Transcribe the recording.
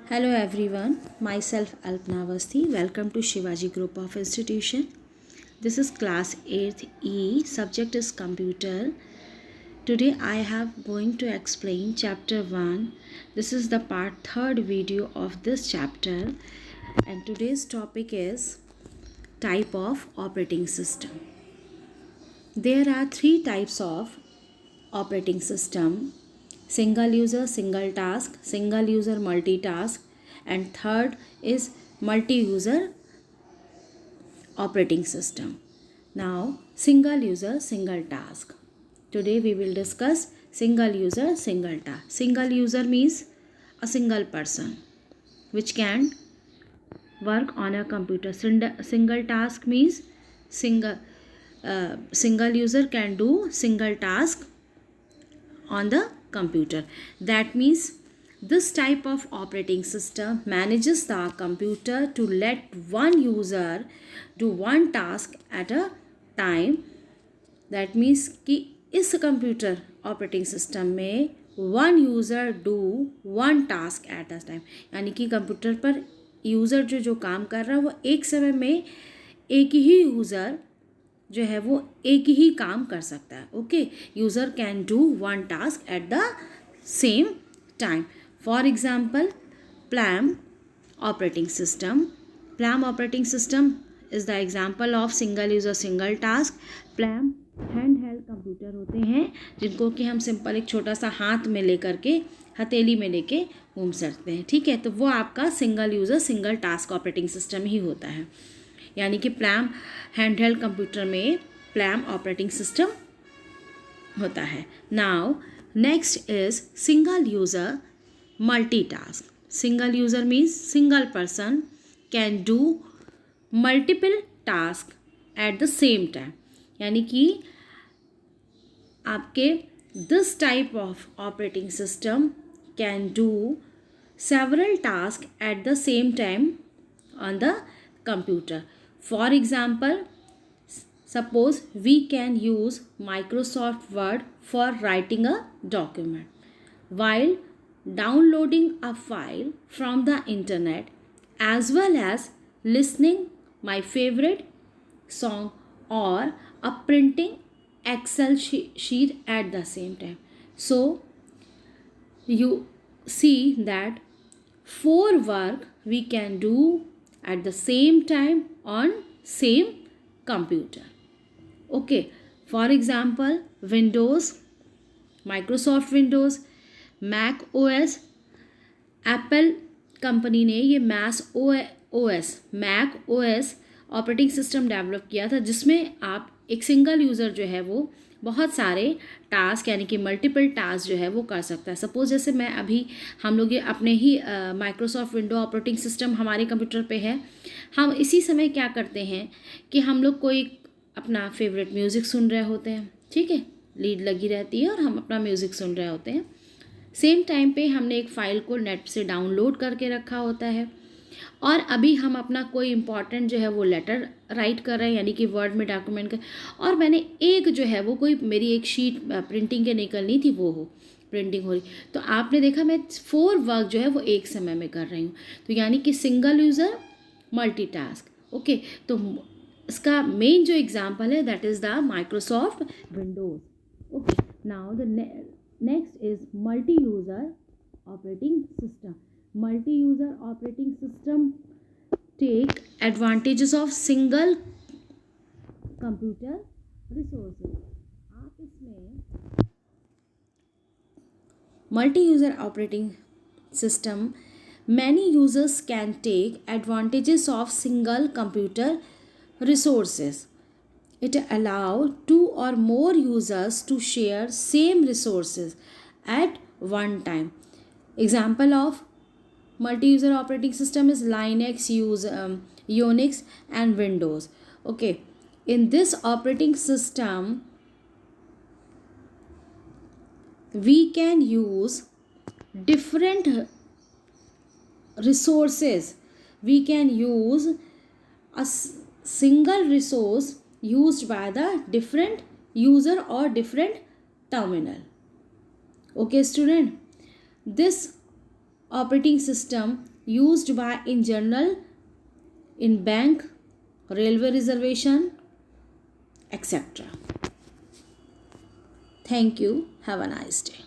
Hello everyone, myself Alpna Avasthi. Welcome to Shivaji Group of Institution. This is class 8th E, subject is computer. Today I have going to explain chapter 1. This is the part 3rd video of this chapter and today's topic is type of operating system. There are 3 types of operating system: single user, single task, single user, multitask, and third is multi-user operating system. Now, single user, single task. Today we will discuss single user, single task. Single user means a single person which can work on a computer. Single task means single user can do single task on the computer. That means this type of operating system manages the computer to let one user do one task at a time. That means कि इस computer operating system में one user do one task at a time, यानी कि computer पर user जो काम कर रहा है वो एक समय में एक ही यूज़र जो है वो एक ही काम कर सकता है. Okay, user can do one task at the same time. For example, palm operating system. Palm operating system is the example of single user single task. Palm hand held computer होते हैं जिनको कि हम सिंपल एक छोटा सा हाथ में लेकर के हथेली में लेके घूम सकते हैं. ठीक है, तो वो आपका single user single task operating system ही होता है. यानी कि प्लैम हैंड हेल्ड कंप्यूटर में प्लैम ऑपरेटिंग सिस्टम होता है. Now next is single user multitask. Single user means single person can do multiple task at the same time. यानी कि आपके this type of operating system can do several task at the same time on the computer. For example, suppose we can use Microsoft Word for writing a document while downloading a file from the internet, as well as listening my favorite song or a printing Excel sheet at the same time. So you see that 4 work we can do at the same time on same computer. Okay, for example, Windows, Microsoft Windows, Mac OS. Apple company ने ये Mac OS operating system develop किया था जिसमें आप एक single user जो है वो बहुत सारे टास्क यानी कि मल्टीपल टास्क जो है वो कर सकता है. सपोज जैसे मैं अभी हम लोग ये अपने ही माइक्रोसॉफ्ट विंडो ऑपरेटिंग सिस्टम हमारे कंप्यूटर पे है. हम इसी समय क्या करते हैं कि हम लोग कोई अपना फेवरेट म्यूज़िक सुन रहे होते हैं. ठीक है, लीड लगी रहती है और हम अपना म्यूज़िक सुन रहे होते हैं. सेम टाइम पे हमने एक फ़ाइल को नेट से डाउनलोड करके रखा होता है और अभी हम अपना कोई इम्पॉर्टेंट जो है वो लेटर राइट कर रहे हैं यानी कि वर्ड में डॉक्यूमेंट कर, और मैंने एक जो है वो कोई मेरी एक शीट प्रिंटिंग के निकलनी थी वो प्रिंटिंग हो रही, तो आपने देखा मैं 4 वर्क जो है वो एक समय में कर रही हूँ. तो यानी कि सिंगल यूज़र मल्टीटास्क. ओके, तो इसका मेन जो एग्जाम्पल है that is the Microsoft Windows. Okay, now the next is multi user operating system. Multi-user operating system take advantages of single computer resources. आप इसमें multi-user operating system, many users can take advantages of single computer resources. It allows 2 or more users to share same resources at one time. Example of multi-user operating system is Linux, Unix and Windows. Okay, in this operating system we can use different resources. We can use a single resource used by the different user or different terminal. Okay student, this operating system used by in general in bank, railway reservation, etc. Thank you. Have a nice day.